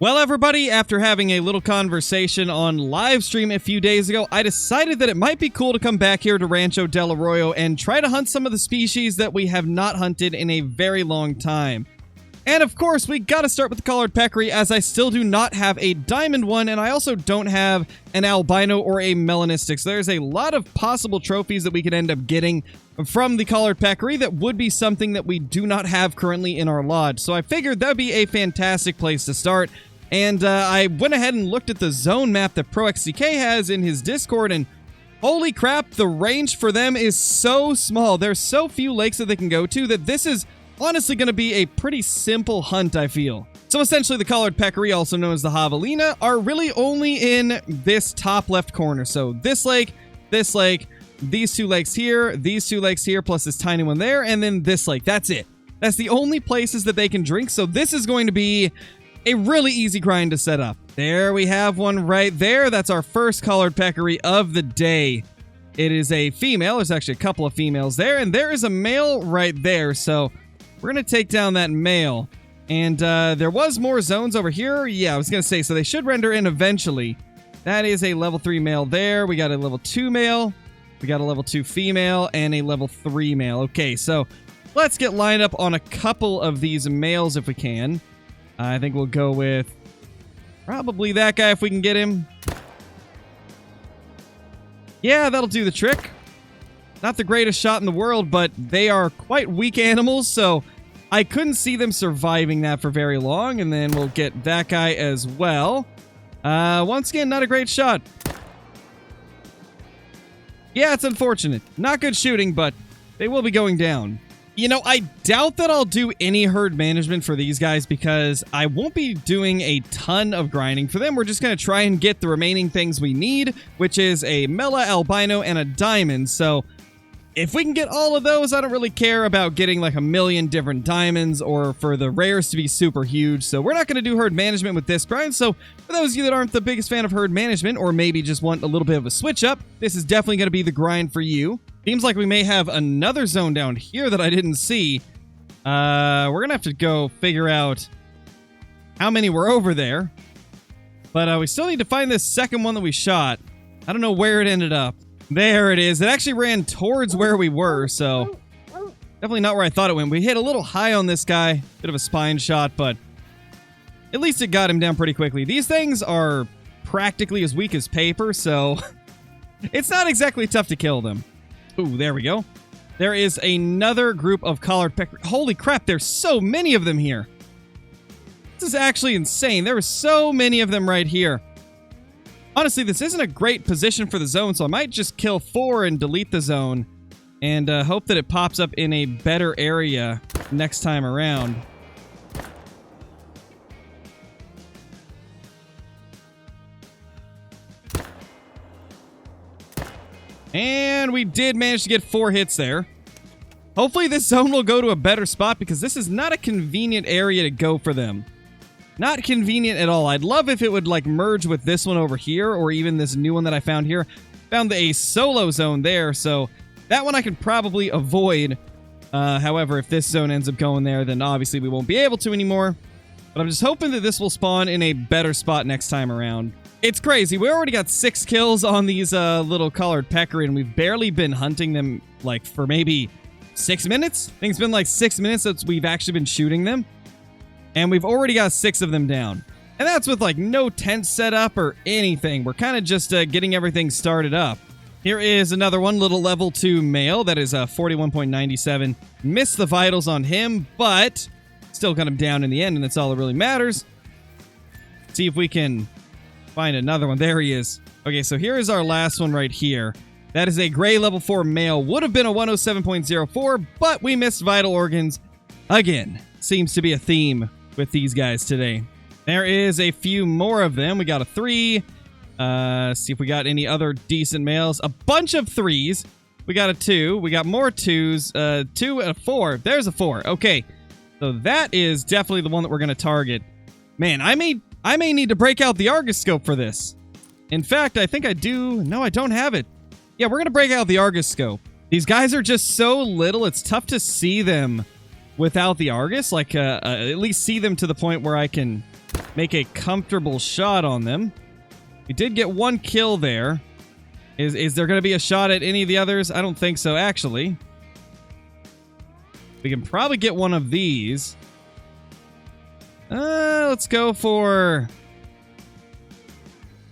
Well, everybody, after having a little conversation on live stream a few days ago, I decided that it might be cool to come back here to Rancho del Arroyo and try to hunt some of the species that we have not hunted in a very long time. And of course, we gotta start with the collared peccary, as I still do not have a diamond one, and I also don't have an albino or a melanistic. So there's a lot of possible trophies that we could end up getting from the collared peccary that would be something that we do not have currently in our lodge. So I figured that'd be a fantastic place to start. And I went ahead and looked at the zone map that ProXCK has in his Discord, and holy crap, the range for them is so small. There's so few lakes that they can go to that this is honestly going to be a pretty simple hunt, I feel. So essentially, the collared peccary, also known as the javelina, are really only in this top left corner. So this lake, these two lakes here, plus this tiny one there, and then this lake. That's it. That's the only places that they can drink. So this is going to be a really easy grind to set up. There we have one right there. That's our first collared peccary of the day. It is a female. There's actually a couple of females there, and there is a male right there. So we're going to take down that male. And there was more zones over here. Yeah, I was going to say, so they should render in eventually. That is a level 3 male there. We got a level 2 male. We got a level 2 female and a level 3 male. Okay, so let's get lined up on a couple of these males if we can. I think we'll go with probably that guy if we can get him. Yeah, that'll do the trick. Not the greatest shot in the world, but they are quite weak animals, so I couldn't see them surviving that for very long. And then we'll get that guy as well. Once again, not a great shot. Yeah, it's unfortunate. Not good shooting, but they will be going down. You know, I doubt that I'll do any herd management for these guys because I won't be doing a ton of grinding for them. We're just going to try and get the remaining things we need, which is a Mela, albino, and a diamond. So if we can get all of those, I don't really care about getting like a million different diamonds or for the rares to be super huge. So we're not going to do herd management with this grind. So for those of you that aren't the biggest fan of herd management or maybe just want a little bit of a switch up, this is definitely going to be the grind for you. Seems like we may have another zone down here that I didn't see. We're going to have to go figure out how many were over there. But we still need to find this second one that we shot. I don't know where it ended up. There it is. It actually ran towards where we were, so definitely not where I thought it went. We hit a little high on this guy. Bit of a spine shot, but at least it got him down pretty quickly. These things are practically as weak as paper, so it's not exactly tough to kill them. Ooh, there we go. There is another group of collared peccary. Holy crap, there's so many of them here. This is actually insane. There are so many of them right here. Honestly, this isn't a great position for the zone, so I might just kill 4 and delete the zone and hope that it pops up in a better area next time around. And we did manage to get 4 hits there. Hopefully this zone will go to a better spot because this is not a convenient area to go for them. Not convenient at all. I'd love if it would like merge with this one over here or even this new one that I found here. Found a solo zone there, so that one I could probably avoid. However, if this zone ends up going there, then obviously we won't be able to anymore. But I'm just hoping that this will spawn in a better spot next time around. It's crazy. We already got 6 kills on these little collared peccary, and we've barely been hunting them like for maybe 6 minutes. I think it's been like 6 minutes since we've actually been shooting them. And we've already got 6 of them down. And that's with like no tent set up or anything. We're kind of just getting everything started up. Here is another one, little level 2 male. That is 41.97. Missed the vitals on him, but still got him down in the end, and that's all that really matters. See if we can find another one. There he is. Okay, so here is our last one right here. That is a gray level 4 male. Would have been a 107.04, but we missed vital organs again. Seems to be a theme with these guys today. There is a few more of them. We got a 3. See if we got any other decent males. A bunch of 3s. We got a 2. We got more 2s. 2 and a 4. There's a 4. Okay. So that is definitely the one that we're going to target. Man, I may need to break out the Argus scope for this. In fact, I think I do. No, I don't have it. Yeah, we're going to break out the Argus scope. These guys are just so little. It's tough to see them without the Argus, like at least see them to the point where I can make a comfortable shot on them. We did get one kill there. Is there going to be a shot at any of the others? I don't think so, actually. We can probably get one of these. Let's go for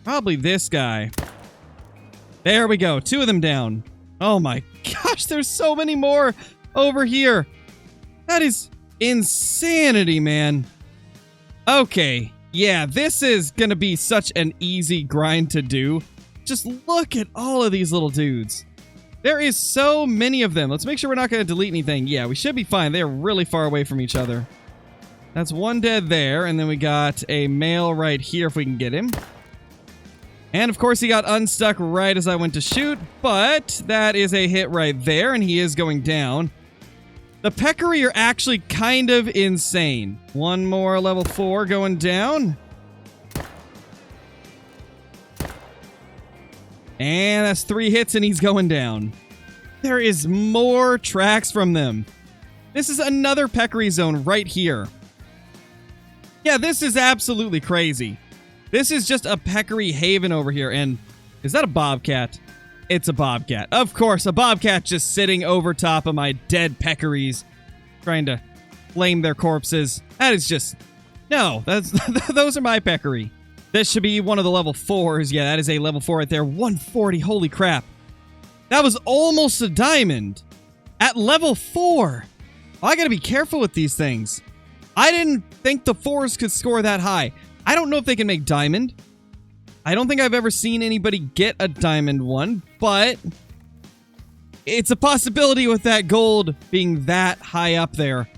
probably this guy. There we go. 2 of them down. Oh my gosh, there's so many more over here. That is insanity, man. Okay. Yeah, this is going to be such an easy grind to do. Just look at all of these little dudes. There is so many of them. Let's make sure we're not going to delete anything. Yeah, we should be fine. They're really far away from each other. That's one dead there, and then we got a male right here if we can get him. And of course he got unstuck right as I went to shoot, but that is a hit right there, and he is going down. The Peccary are actually kind of insane. One more level 4 going down. And that's 3 hits and he's going down. There is more tracks from them. This is another Peccary zone right here. Yeah, this is absolutely crazy. This is just a Peccary haven over here. And is that a bobcat? It's a bobcat. Of course, a bobcat just sitting over top of my dead Peccaries, trying to flame their corpses. That is just... No, that's those are my Peccary. This should be one of the level 4s. Yeah, that is a level 4 right there. 140. Holy crap. That was almost a diamond. At level 4. Oh, I gotta be careful with these things. I didn't think the 4s could score that high. I don't know if they can make diamond. I don't think I've ever seen anybody get a diamond one, but it's a possibility with that gold being that high up there.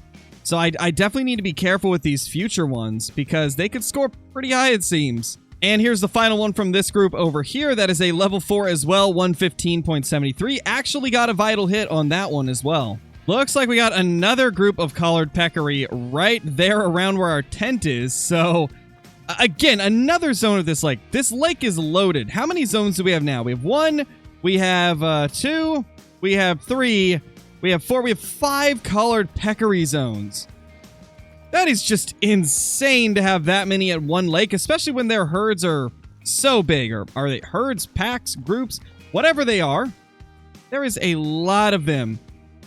So I definitely need to be careful with these future ones because they could score pretty high, it seems. And here's the final one from this group over here. That is a level 4 as well, 115.73. Actually got a vital hit on that one as well. Looks like we got another group of collared Peccary right there around where our tent is. So, again, another zone of this lake. This lake is loaded. How many zones do we have now? We have 1, we have 2, we have 3, we have 4, we have 5 collared Peccary zones. That is just insane to have that many at one lake, especially when their herds are so big. Or are they herds, packs, groups, whatever they are? There is a lot of them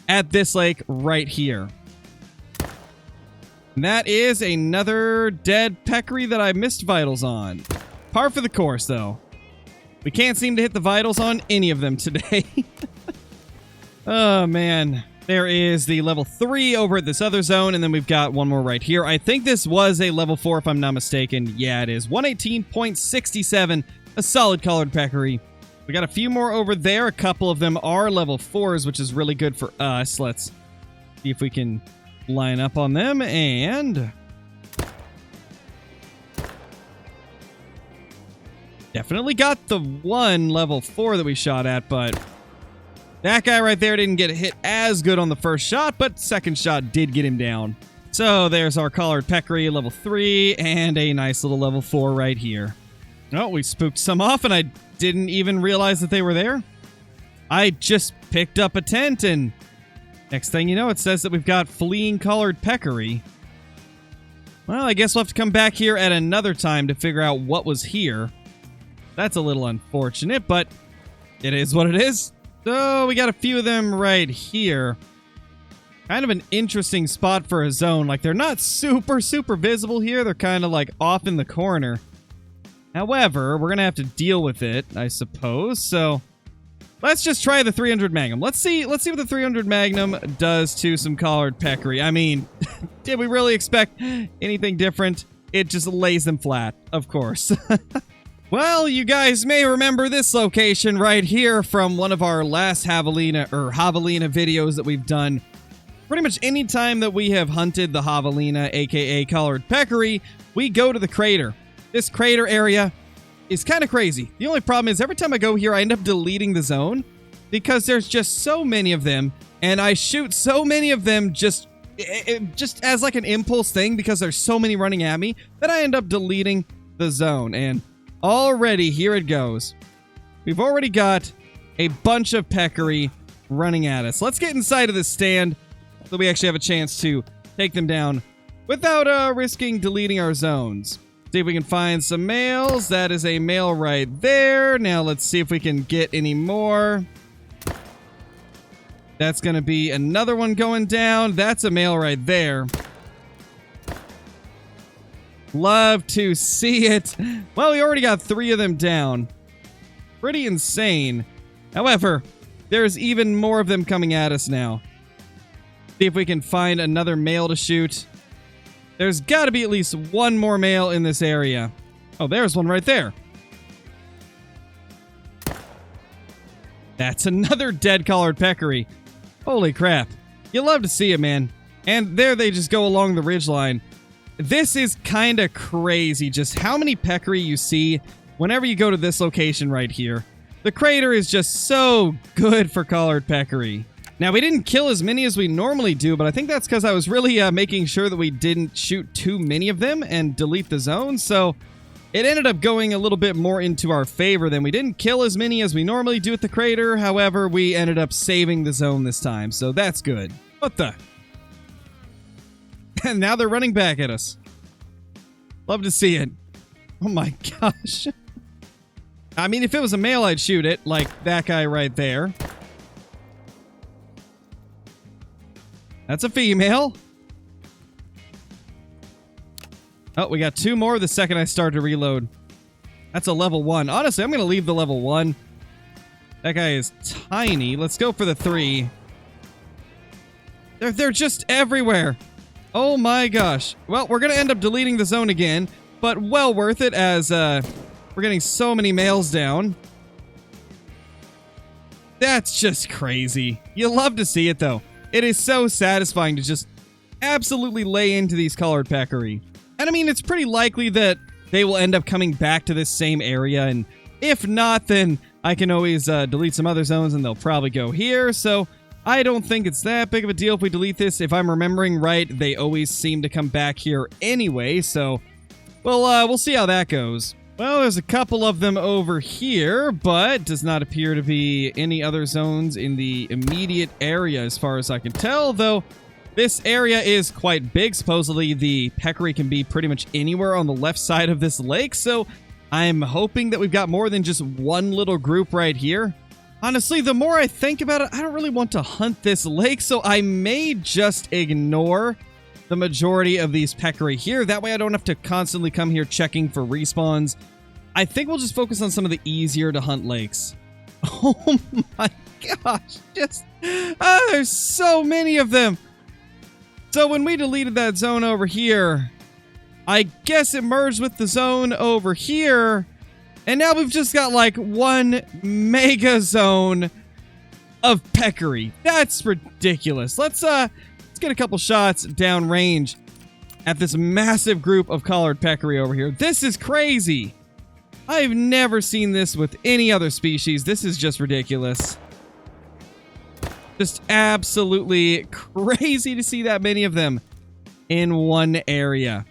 at this lake right here. And that is another dead Peccary that I missed vitals on. Par for the course, though. We can't seem to hit the vitals on any of them today. Oh, man. There is the level 3 over at this other zone, and then we've got one more right here. I think this was a level 4, if I'm not mistaken. Yeah, it is. 118.67. A solid collared Peccary. We got a few more over there. A couple of them are level 4s, which is really good for us. Let's see if we can line up on them, and definitely got the one level 4 that we shot at, but that guy right there didn't get hit as good on the first shot, but second shot did get him down. So there's our collared Peccary, level 3, and a nice little level 4 right here. Oh, we spooked some off, and I didn't even realize that they were there. I just picked up a tent, and next thing you know, it says that we've got fleeing collared Peccary. Well, I guess we'll have to come back here at another time to figure out what was here. That's a little unfortunate, but it is what it is. So we got a few of them right here. Kind of an interesting spot for a zone. Like, they're not super visible here. They're kind of like off in the corner. However, we're going to have to deal with it, I suppose. So let's just try the 300 Magnum. Let's see what the 300 Magnum does to some collared Peccary. I mean, did we really expect anything different? It just lays them flat, of course. Well, you guys may remember this location right here from one of our last javelina videos that we've done. Pretty much any time that we have hunted the javelina, aka collared Peccary, we go to the crater. This crater area is kind of crazy. The only problem is every time I go here, I end up deleting the zone because there's just so many of them, and I shoot so many of them just as like an impulse thing because there's so many running at me that I end up deleting the zone. And already, here it goes. We've already got a bunch of Peccary running at us. Let's get inside of this stand so we actually have a chance to take them down without risking deleting our zones. See if we can find some males. That is a male right there. Now let's see if we can get any more. That's going to be another one going down. That's a male right there. Love to see it. Well, we already got 3 of them down. Pretty insane. However, there's even more of them coming at us now. See if we can find another male to shoot. There's got to be at least one more male in this area. Oh, there's one right there. That's another dead collared peccary. Holy crap. You love to see it, man. And there they just go along the ridgeline. This is kind of crazy just how many peccary you see whenever you go to this location right here. The crater is just so good for collared peccary. Now, we didn't kill as many as we normally do, but I think that's because I was really making sure that we didn't shoot too many of them and delete the zone, so it ended up going a little bit more into our favor than we didn't kill as many as we normally do at the crater. However, we ended up saving the zone this time, so that's good. What the? And now they're running back at us. Love to see it. Oh my gosh. I mean, if it was a male, I'd shoot it, like that guy right there. That's a female. Oh, we got 2 more the second I start to reload. That's a level 1. Honestly, I'm going to leave the level 1. That guy is tiny. Let's go for the 3. They're just everywhere. Oh my gosh. Well, we're going to end up deleting the zone again, but well worth it as we're getting so many males down. That's just crazy. You love to see it, though. It is so satisfying to just absolutely lay into these collared peccary. And I mean, it's pretty likely that they will end up coming back to this same area, and if not, then I can always delete some other zones and they'll probably go here, so I don't think it's that big of a deal if we delete this. If I'm remembering right, they always seem to come back here anyway, so we'll see how that goes. Well, there's a couple of them over here, but does not appear to be any other zones in the immediate area as far as I can tell, though this area is quite big. Supposedly, the peccary can be pretty much anywhere on the left side of this lake, so I'm hoping that we've got more than just one little group right here. Honestly, the more I think about it, I don't really want to hunt this lake, so I may just ignore the majority of these peccary here. That way I don't have to constantly come here checking for respawns. I think we'll just focus on some of the easier to hunt lakes. Oh my gosh. There's so many of them. So when we deleted that zone over here, I guess it merged with the zone over here. And now we've just got like one mega zone of peccary. That's ridiculous. Let's get a couple shots downrange at this massive group of collared peccary over here. This is crazy. I've never seen this with any other species. This is just ridiculous. Just absolutely crazy to see that many of them in one area.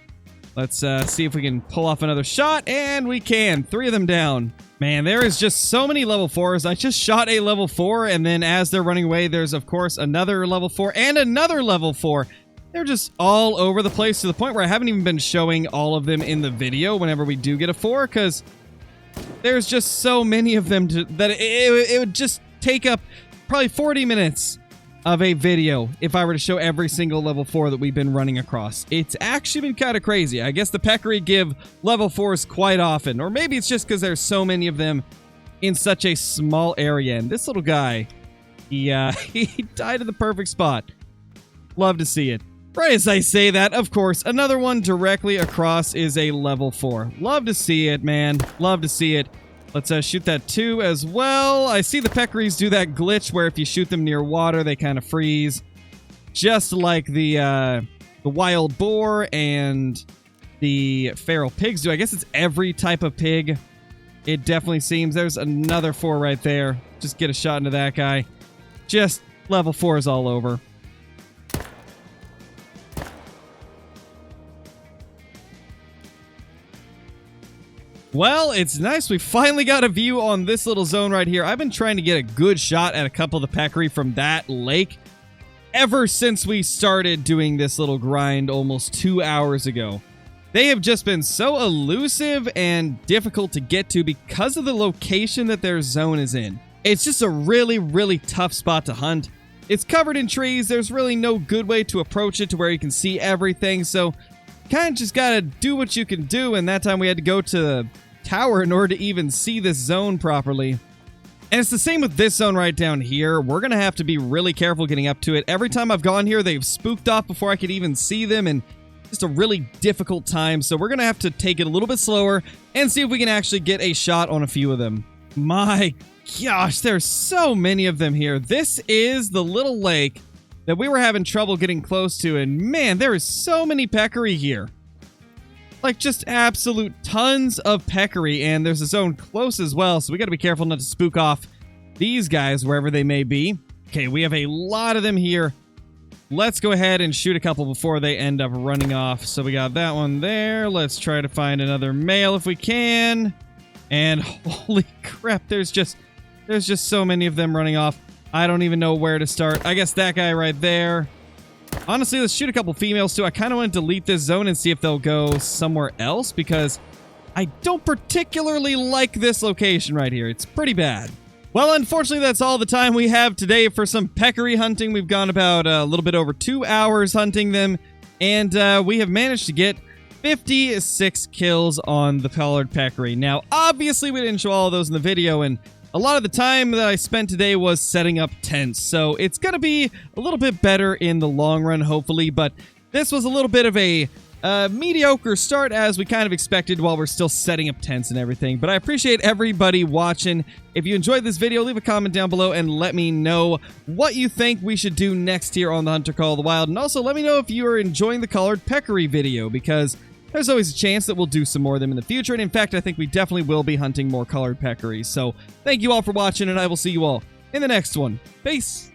Let's see if we can pull off another shot, and we can. 3 of them down. Man, there is just so many level 4s. I just shot a level 4, and then as they're running away, there's, of course, another level 4 and another level 4. They're just all over the place to the point where I haven't even been showing all of them in the video whenever we do get a 4, because there's just so many of them that it would just take up probably 40 minutes of a video if I were to show every single level 4 that we've been running across. It's actually been kind of crazy. I guess the peccary give level 4s quite often, or maybe it's just because there's so many of them in such a small area. And this little guy, he died in the perfect spot. Love to see it. Right as I say that, of course, another one directly across is a level 4. Love to see it, man. Love to see it. Let's shoot that 2 as well. I see the peccaries do that glitch where if you shoot them near water, they kind of freeze. Just like the wild boar and the feral pigs do. I guess it's every type of pig. It definitely seems. There's another 4 right there. Just get a shot into that guy. Just level 4s all over. Well, it's nice. We finally got a view on this little zone right here. I've been trying to get a good shot at a couple of the peccary from that lake ever since we started doing this little grind almost 2 hours ago. They have just been so elusive and difficult to get to because of the location that their zone is in. It's just a really, really tough spot to hunt. It's covered in trees. There's really no good way to approach it to where you can see everything. So kind of just gotta do what you can do. And that time we had to go to the tower in order to even see this zone properly. And it's the same with this zone right down here. We're going to have to be really careful getting up to it. Every time I've gone here, they've spooked off before I could even see them, and just a really difficult time. So we're going to have to take it a little bit slower and see if we can actually get a shot on a few of them. My gosh, there's so many of them here. This is the little lake that we were having trouble getting close to, and man, there is so many peccary here. Like, just absolute tons of peccary, and there's a zone close as well, so we got to be careful not to spook off these guys wherever they may be. Okay, we have a lot of them here. Let's go ahead and shoot a couple before they end up running off. So we got that one there. Let's try to find another male if we can. And holy crap, there's just so many of them running off. I don't even know where to start. I guess that guy right there. Honestly, let's shoot a couple females too. I kind of want to delete this zone and see if they'll go somewhere else because I don't particularly like this location right here. It's pretty bad. Well, unfortunately, that's all the time we have today for some peccary hunting. We've gone about a little bit over 2 hours hunting them, and we have managed to get 56 kills on the collared peccary. Now, obviously, we didn't show all of those in the video, and a lot of the time that I spent today was setting up tents, so it's going to be a little bit better in the long run, hopefully, but this was a little bit of a mediocre start as we kind of expected while we're still setting up tents and everything. But I appreciate everybody watching. If you enjoyed this video, leave a comment down below and let me know what you think we should do next here on the Hunter Call of the Wild. And also let me know if you are enjoying the collared peccary video, because there's always a chance that we'll do some more of them in the future. And in fact, I think we definitely will be hunting more collared peccaries. So thank you all for watching, and I will see you all in the next one. Peace!